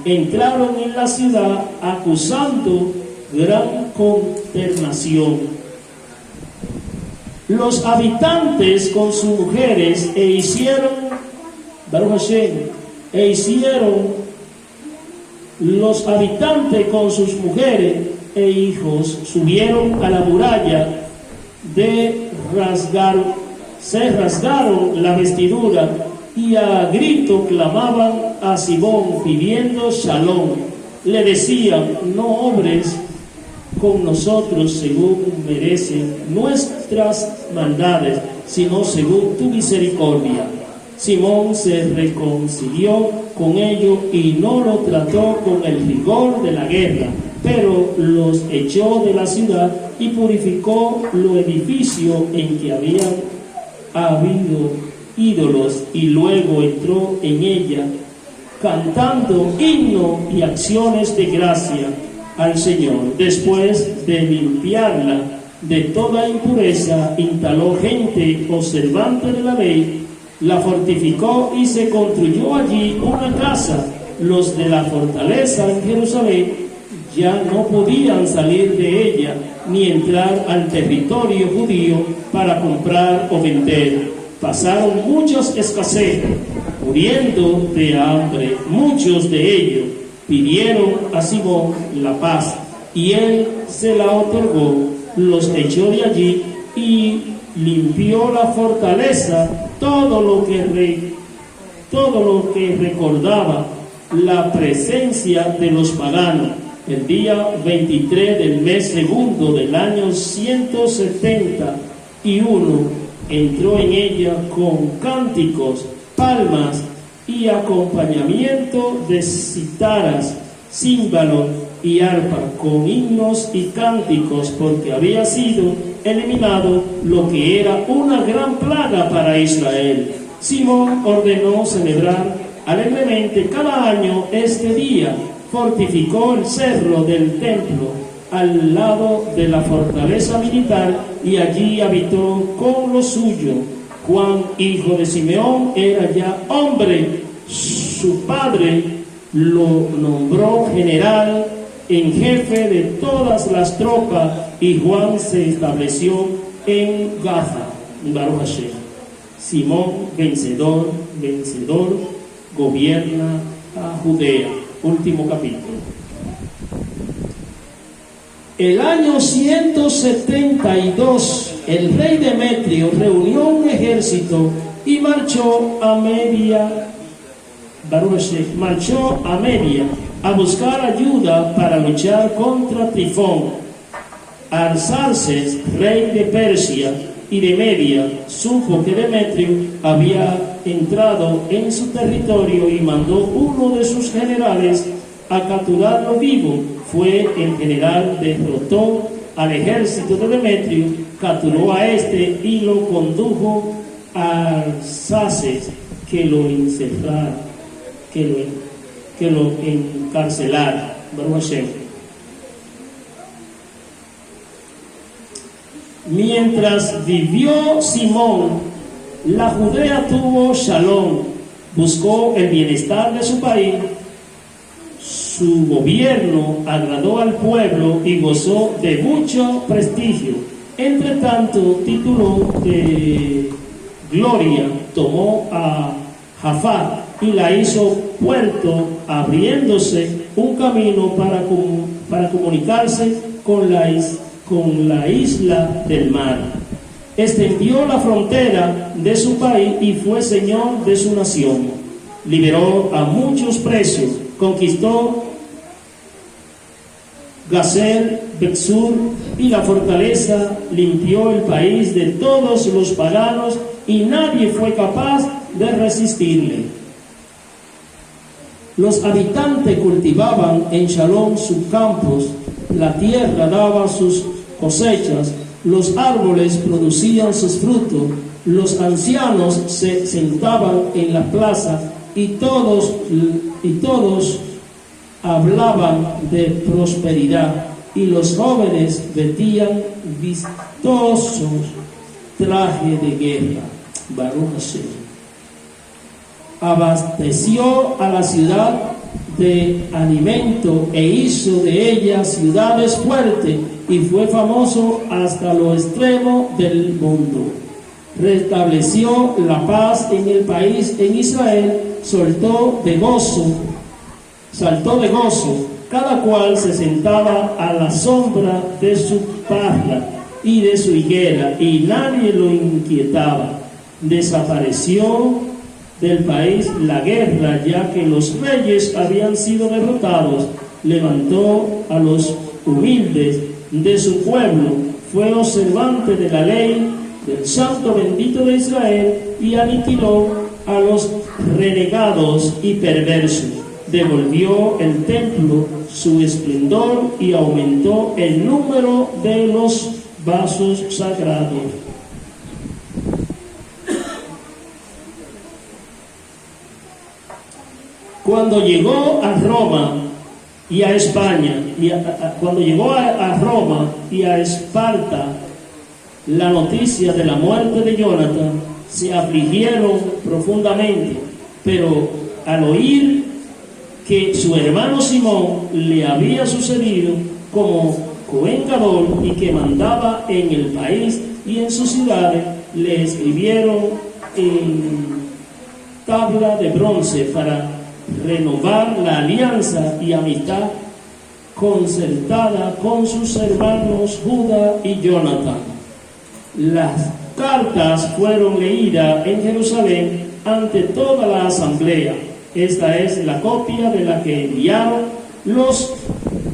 entraron en la ciudad acusando gran consternación. Los habitantes con sus mujeres los habitantes con sus mujeres e hijos subieron a la muralla, se rasgaron la vestidura y a grito clamaban a Simón pidiendo shalom. Le decían: no obres con nosotros según merecen nuestras maldades, sino según tu misericordia. Simón se reconcilió con ellos y no lo trató con el rigor de la guerra, pero los echó de la ciudad y purificó los edificios en que habían habido ídolos, y luego entró en ella cantando himnos y acciones de gracia al Señor. Después de limpiarla de toda impureza, instaló gente observante de la ley, la fortificó y se construyó allí una casa. Los de la fortaleza en Jerusalén ya no podían salir de ella ni entrar al territorio judío para comprar o vender. Pasaron muchos escasez, muriendo de hambre. Muchos de ellos pidieron a Simón la paz, y él se la otorgó. Los echó de allí y limpió la fortaleza, todo lo que recordaba la presencia de los paganos. El día 23 del mes segundo del año 171 entró en ella con cánticos, palmas y acompañamiento de cítaras, címbalos y arpa, con himnos y cánticos, porque había sido eliminado lo que era una gran plaga para Israel. Simón ordenó celebrar alegremente cada año este día. Fortificó el cerro del templo al lado de la fortaleza militar, y allí habitó con los suyos. Juan, hijo de Simeón, era ya hombre. Su padre lo nombró general en jefe de todas las tropas, y Juan se estableció en Gaza. Baruch Hashem. Simón, vencedor, gobierna a Judea. Último capítulo. El año 172, el rey Demetrio reunió un ejército y marchó a Media a buscar ayuda para luchar contra Tifón. Arsaces, rey de Persia y de Media, supo que Demetrio había entrado en su territorio y mandó uno de sus generales a capturarlo vivo. Fue el general, derrotó al ejército de Demetrio, capturó a este y lo condujo a Arsaces, que lo encerrara, que lo encarcelara. Baruch Hashem. Mientras vivió Simón, la Judea tuvo shalom, buscó el bienestar de su país. Su gobierno agradó al pueblo y gozó de mucho prestigio. Entre tanto, título de gloria tomó a Jaffa y la hizo puerto, abriéndose un camino para comunicarse con la isla del mar. Extendió la frontera de su país y fue señor de su nación. Liberó a muchos presos, conquistó Gazer, Bexur y la fortaleza, limpió el país de todos los paganos y nadie fue capaz de resistirle. Los habitantes cultivaban en Shalom sus campos, la tierra daba sus cosechas, los árboles producían sus frutos, los ancianos se sentaban en la plaza y todos hablaban de prosperidad, y los jóvenes vestían vistosos trajes de guerra. Baruch Hashem. Abasteció a la ciudad de alimento e hizo de ellas ciudades fuertes y fue famoso hasta lo extremo del mundo. Restableció la paz en el país, en Israel, saltó de gozo, cada cual se sentaba a la sombra de su parra y de su higuera, y nadie lo inquietaba. Desapareció del país la guerra, ya que los reyes habían sido derrotados. Levantó a los humildes de su pueblo, fue observante de la ley del Santo bendito de Israel, y aniquiló a los renegados y perversos. Devolvió el templo su esplendor y aumentó el número de los vasos sagrados. Cuando llegó a Roma y a España, cuando llegó a Roma y a Esparta la noticia de la muerte de Jonathan, se afligieron profundamente, pero al oír que su hermano Simón le había sucedido como Cohen Gadol y que mandaba en el país y en sus ciudades, le escribieron en tabla de bronce para renovar la alianza y amistad concertada con sus hermanos Judá y Jonathan. Las cartas fueron leídas en Jerusalén ante toda la asamblea. Esta es la copia de la que enviaron los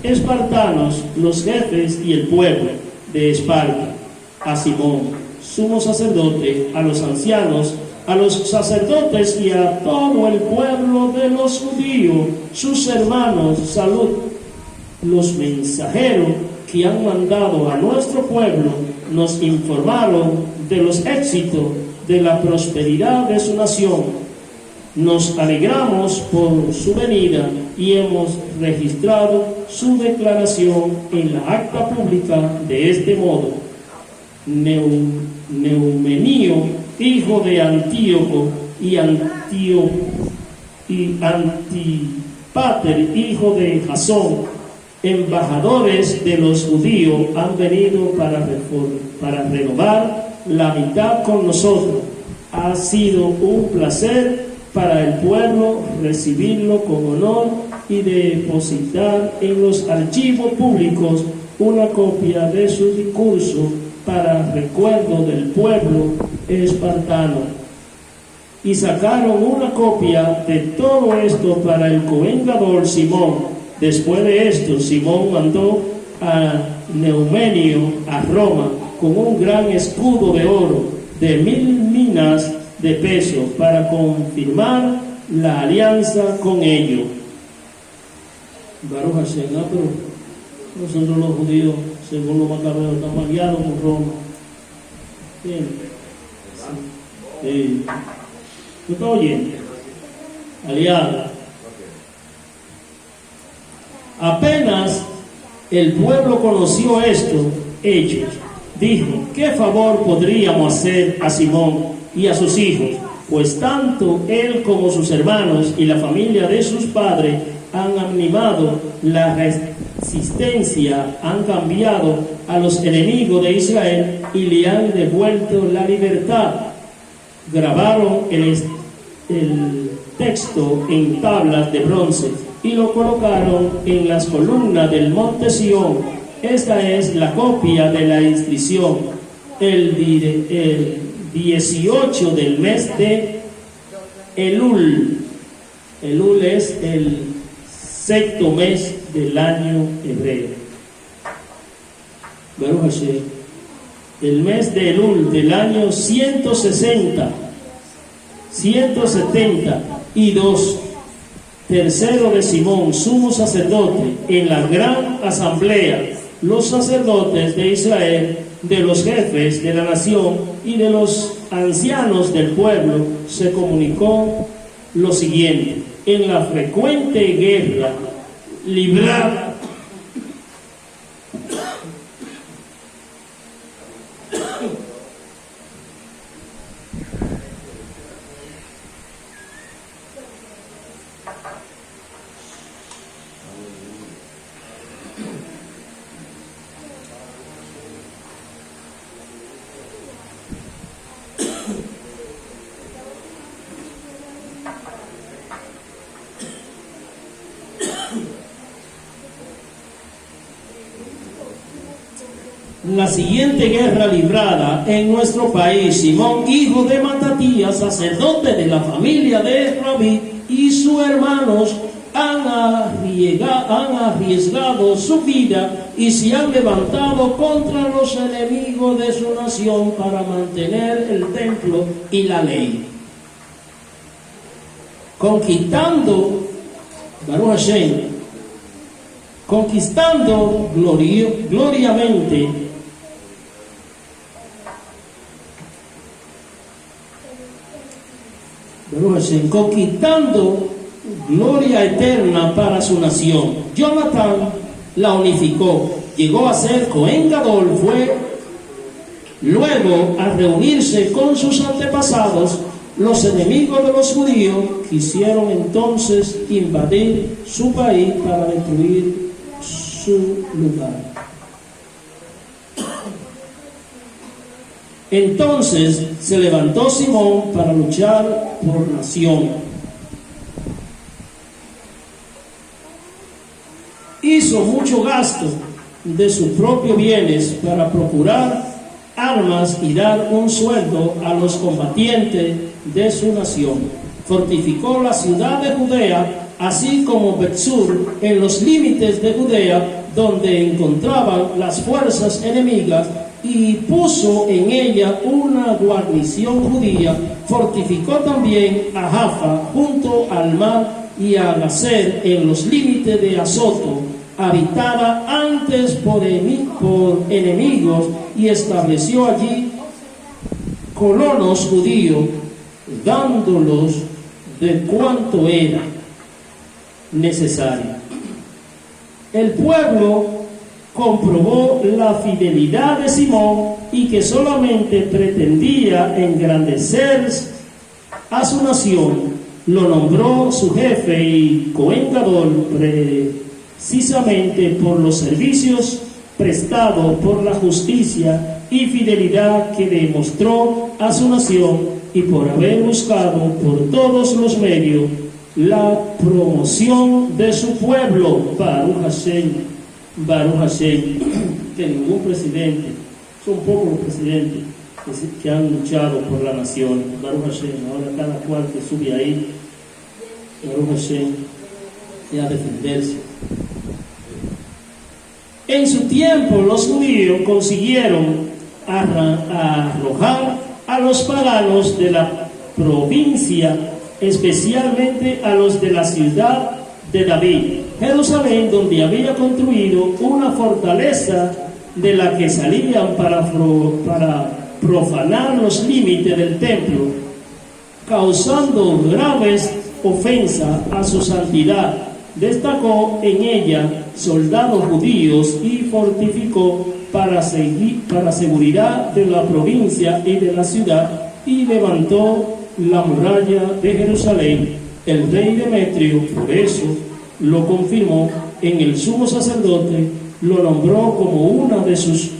espartanos, los jefes y el pueblo de Esparta a Simón, sumo sacerdote, a los ancianos, a los sacerdotes y a todo el pueblo de los judíos, sus hermanos, salud. Los mensajeros que han mandado a nuestro pueblo nos informaron de los éxitos, de la prosperidad de su nación. Nos alegramos por su venida y hemos registrado su declaración en la acta pública de este modo. Neumenio, hijo de Antíoco, y Antipater, hijo de Jasón, embajadores de los judíos, han venido para renovar la amistad con nosotros. Ha sido un placer para el pueblo recibirlo con honor y depositar en los archivos públicos una copia de su discurso para recuerdo del pueblo espartano. Y sacaron una copia de todo esto para el Cohen Gadol Simón. Después de esto, Simón mandó a Neumenio a Roma con un gran escudo de oro de 1000 minas de peso para confirmar la alianza con ellos. Baruch Hashem, pero nosotros los judíos, según los macabeos, estamos aliados con Roma. Bien. Sí. ¿Tú estás oyendo? Aliados. Apenas el pueblo conoció estos hechos, dijo: ¿qué favor podríamos hacer a Simón y a sus hijos? Pues tanto él como sus hermanos y la familia de sus padres han animado la resistencia, han cambiado a los enemigos de Israel y le han devuelto la libertad. Grabaron el texto en tablas de bronce y lo colocaron en las columnas del monte Sión. Esta es la copia de la inscripción. El 18 del mes de Elul. Elul es el sexto mes del año hebreo. Baruch Hashem. El mes de Elul del año 172, tercero de Simón, sumo sacerdote, en la gran asamblea, los sacerdotes de Israel, de los jefes de la nación y de los ancianos del pueblo, se comunicó lo siguiente: en la frecuente guerra librada la siguiente guerra librada en nuestro país, Simón, hijo de Matatías, sacerdote de la familia de Rabí, y sus hermanos han arriesgado su vida y se han levantado contra los enemigos de su nación para mantener el templo y la ley. Conquistando, Baruch Hashem, conquistando gloriamente conquistando gloria eterna para su nación. Jonatán la unificó, llegó a ser Cohen Gadol, fue luego a reunirse con sus antepasados. Los enemigos de los judíos quisieron entonces invadir su país para destruir su lugar. Entonces se levantó Simón para luchar por nación. Hizo mucho gasto de sus propios bienes para procurar armas y dar un sueldo a los combatientes de su nación. Fortificó la ciudad de Judea, así como Betsur, en los límites de Judea, donde encontraban las fuerzas enemigas, y puso en ella una guarnición judía. Fortificó también a Jaffa junto al mar y a Gazer en los límites de Azoto, habitada antes por enemigos, y estableció allí colonos judíos, dándolos de cuanto era necesario. El pueblo comprobó la fidelidad de Simón y que solamente pretendía engrandecer a su nación. Lo nombró su jefe y Cohen Gadol precisamente por los servicios prestados, por la justicia y fidelidad que demostró a su nación y por haber buscado por todos los medios la promoción de su pueblo. Baruch Hashem. Baruch Hashem, que ningún presidente, son pocos los presidentes que han luchado por la nación. Baruch Hashem, ahora cada cual que sube ahí, Baruch Hashem, y a defenderse. En su tiempo los judíos consiguieron arrojar a los paganos de la provincia, especialmente a los de la ciudad de David, Jerusalén, donde había construido una fortaleza de la que salían para profanar los límites del templo, causando graves ofensas a su santidad. Destacó en ella soldados judíos y fortificó para seguridad de la provincia y de la ciudad, y levantó la muralla de Jerusalén. El rey Demetrio, por eso, lo confirmó en el sumo sacerdote, lo nombró como uno de sus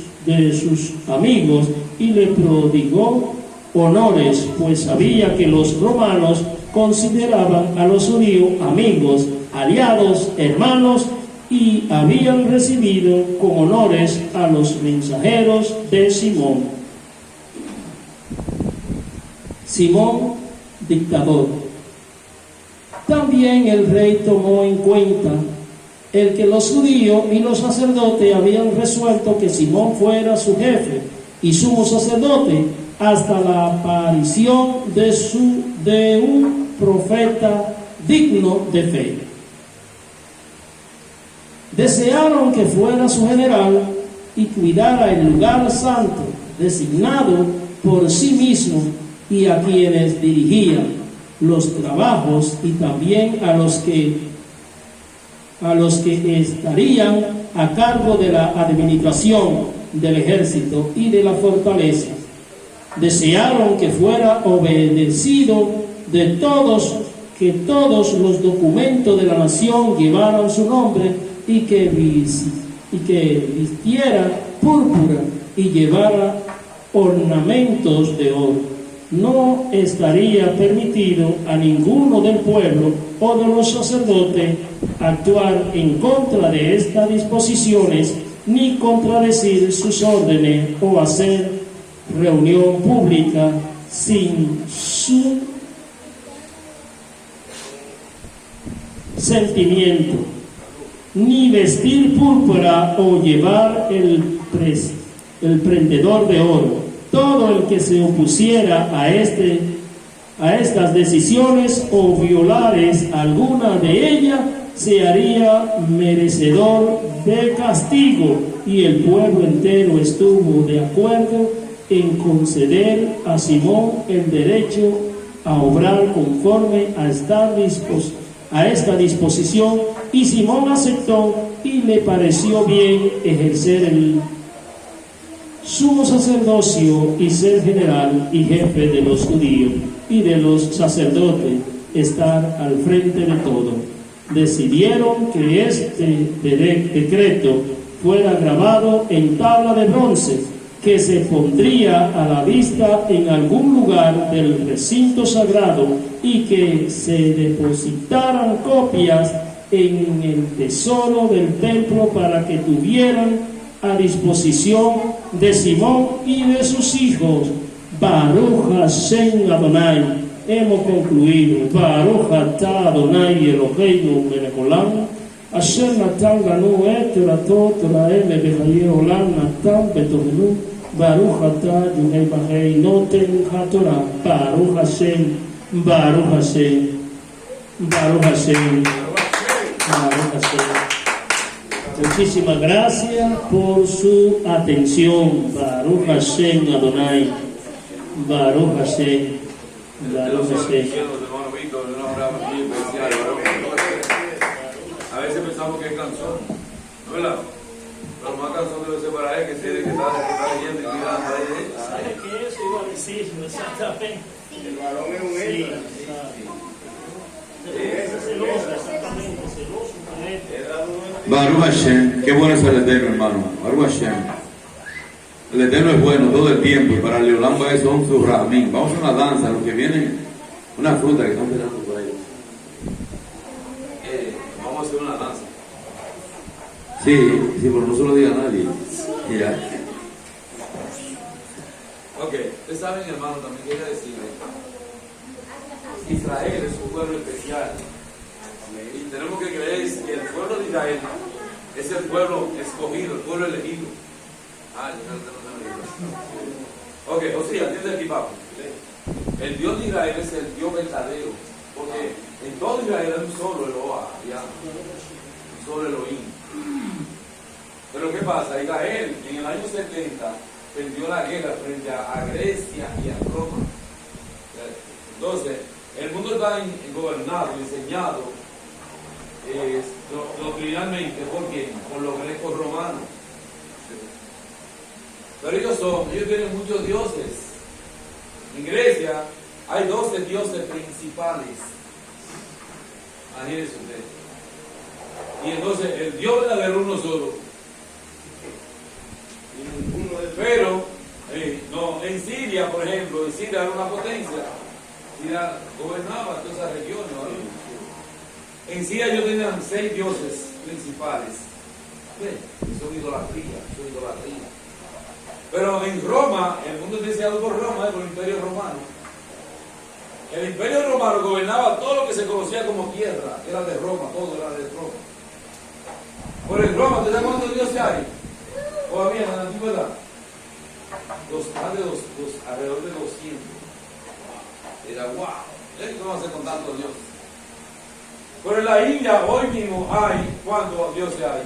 amigos y le prodigó honores, pues sabía que los romanos consideraban a los judíos amigos, aliados, hermanos, y habían recibido con honores a los mensajeros de Simón. Simón, dictador. También el rey tomó en cuenta el que los judíos y los sacerdotes habían resuelto que Simón fuera su jefe y sumo sacerdote hasta la aparición de un profeta digno de fe. Desearon que fuera su general y cuidara el lugar santo designado por sí mismo y a quienes dirigía los trabajos, y también a los que estarían a cargo de la administración del ejército y de la fortaleza. Desearon que fuera obedecido de todos, que todos los documentos de la nación llevaran su nombre, y que vistiera púrpura y llevara ornamentos de oro. No estaría permitido a ninguno del pueblo o de los sacerdotes actuar en contra de estas disposiciones, ni contradecir sus órdenes o hacer reunión pública sin su sentimiento, ni vestir púrpura o llevar el prendedor de oro. Todo el que se opusiera a estas decisiones o violares alguna de ellas se haría merecedor de castigo, y el pueblo entero estuvo de acuerdo en conceder a Simón el derecho a obrar conforme a esta disposición, y Simón aceptó y le pareció bien ejercer el sumo sacerdocio y ser general y jefe de los judíos y de los sacerdotes, estar al frente de todo. Decidieron que este decreto fuera grabado en tabla de bronce, que se pondría a la vista en algún lugar del recinto sagrado, y que se depositaran copias en el tesoro del templo para que tuvieran a disposición de Simón y de sus hijos. Baruch Hashem Adonai. Hemos concluido. Baruch atah Adonai Eloheinu melech olam, asher natan lanu et toratot lahem bechaye olam natan betovenu. Baruch atah Yudhei Bajei noten haTorah. Baruch Hashem, Baruch Hashem, Baruch Hashem, Baruch Hashem. Muchísimas gracias por su atención. Baruch Hashem Adonai. Baruch Hashem. Baruch Hashem. A veces pensamos que es canción, ¿no es verdad? Pero más canción debe ser para él, que tiene que estar leyendo y mirando ahí. ¿Sabe qué es? Iba a decir, exactamente. El varón es un héroe. Celoso, exactamente, celoso. Baruch Hashem, qué bueno es el Eterno, hermano. Baruch Hashem. El Eterno es bueno todo el tiempo, y para el Leolam son sus ramín. Vamos a una danza, los que vienen, una fruta que están esperando por ahí. Vamos a hacer una danza. Sí, pero no se lo diga a nadie. Mira. Ok, ustedes saben, hermano, también quería decirle, Israel es un pueblo especial. Y tenemos que creer que el pueblo de Israel es el pueblo escogido, el pueblo elegido. Ok, o sea, atiende aquí, papo. El Dios de Israel es el Dios verdadero, porque en todo Israel hay un solo Eloah, un solo Elohim. Pero ¿qué pasa? Israel en el año 70 perdió la guerra frente a Grecia y a Roma. Entonces, el mundo está gobernado, enseñado doctrinalmente, ¿por quién? Por los grecos romanos. Pero ellos tienen muchos dioses. En Grecia hay 12 dioses principales. Imagínense ustedes. Y entonces el Dios verdadero uno solo. Pero, no, en Siria, por ejemplo, en Siria era una potencia. Siria gobernaba todas esas regiones, ¿no? En Siria ellos tenían 6 dioses principales. Son idolatría. Pero en Roma, el mundo es deseado por Roma, por el Imperio Romano. El Imperio Romano gobernaba todo lo que se conocía como tierra, era de Roma, todo era de Roma. Por el Roma, ¿te sabes cuántos dioses hay? Todavía en la antigüedad. Alrededor de 200. Era wow. ¿Qué vamos a hacer con tantos dioses? Pero en la India, hoy mismo hay, ¿cuántos dioses hay?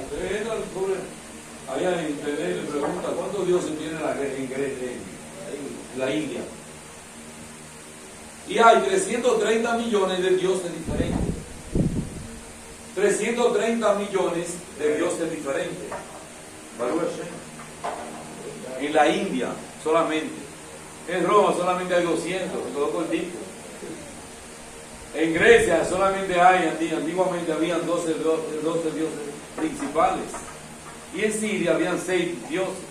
Allá en internet le pregunta, ¿cuántos dioses tiene en la India? Y hay 330 millones de dioses diferentes. 330 millones de dioses diferentes. En la India solamente. En Roma solamente hay 200, se quedó cortito. En Grecia solamente hay, antiguamente habían 12 dioses principales. Y en Siria habían 6 dioses.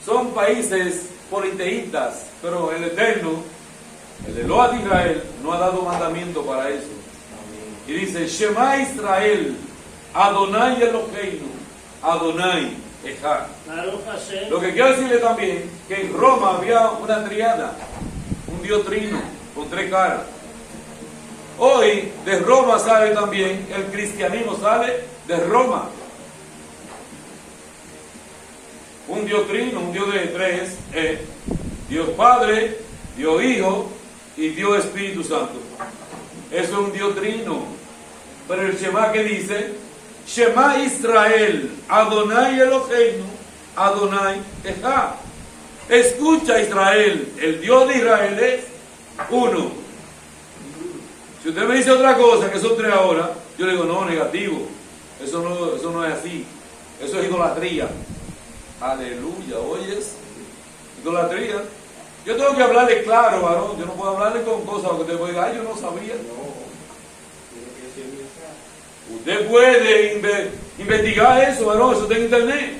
Son países politeístas, pero el Eterno, el Eloah de Israel, no ha dado mandamiento para eso. Y dice, Shema Israel, Adonai Eloheinu, Adonai Ejad. Baruch Hashem. Lo que quiero decirle también que en Roma había una triada, un Dios trino con tres caras. Hoy de Roma sale también, el cristianismo sale de Roma. Un Dios trino, un Dios de tres, Dios Padre, Dios Hijo y Dios Espíritu Santo. Eso es un Dios trino. Pero el Shema que dice, Shema Israel, Adonai Eloheinu, Adonai Ejad. Escucha Israel, el Dios de Israel es uno. Si usted me dice otra cosa, que son tres ahora, yo le digo, no, negativo. Eso no es así. Eso es idolatría. Aleluya, oyes. Idolatría. Yo tengo que hablarle claro, varón. Yo no puedo hablarle con cosas que usted puede decir, ay, yo no sabía. Usted puede investigar eso, varón. Eso está en internet.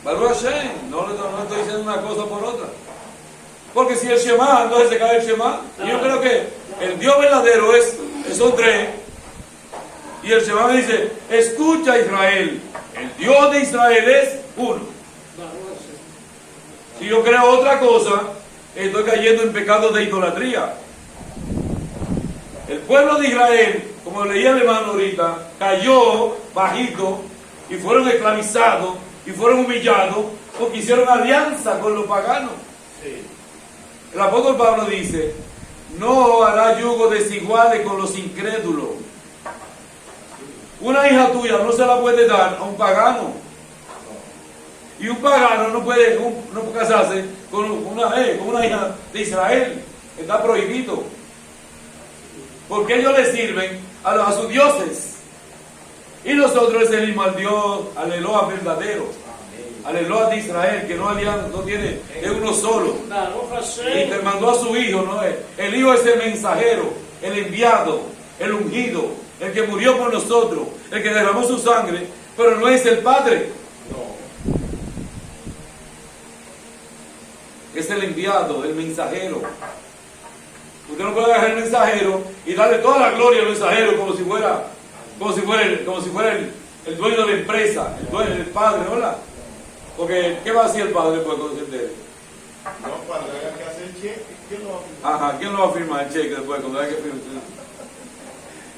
Baruch Hashem, no estoy diciendo una cosa por otra. Porque si el Shema, entonces se cae el Shema. Y yo creo que el Dios verdadero son tres. Y el Shema me dice, escucha Israel, el Dios de Israel es uno. Si yo creo otra cosa, estoy cayendo en pecado de idolatría. El pueblo de Israel, como leía el hermano ahorita, cayó bajito y fueron esclavizados y fueron humillados porque hicieron alianza con los paganos. El apóstol Pablo dice, no hará yugo desiguales con los incrédulos. Una hija tuya no se la puede dar a un pagano. Y un pagano no puede casarse con una hija de Israel. Está prohibido. Porque ellos le sirven a sus dioses. Y nosotros le servimos al Dios, al Eloa verdadero. Al Eloa de Israel, que no tiene, es uno solo. Y te mandó a su hijo, ¿no? El hijo es el mensajero, el enviado, el ungido, el que murió por nosotros, el que derramó su sangre, pero no es el Padre. Es el enviado, el mensajero. Usted no puede agarrar el mensajero y darle toda la gloria al mensajero como si fuera el dueño de la empresa, el dueño del padre, ¿verdad? Porque, ¿qué va a hacer el padre después cuando se entere? No, cuando haya que hacer el cheque, ¿quién lo va a firmar? Ajá, ¿quién lo va a firmar el cheque después cuando haya que firmar?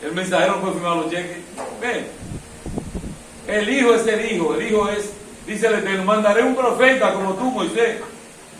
El mensajero no puede firmar los cheques. Ven, el hijo es el hijo es, dice el Eterno, mandaré un profeta como tú, Moisés.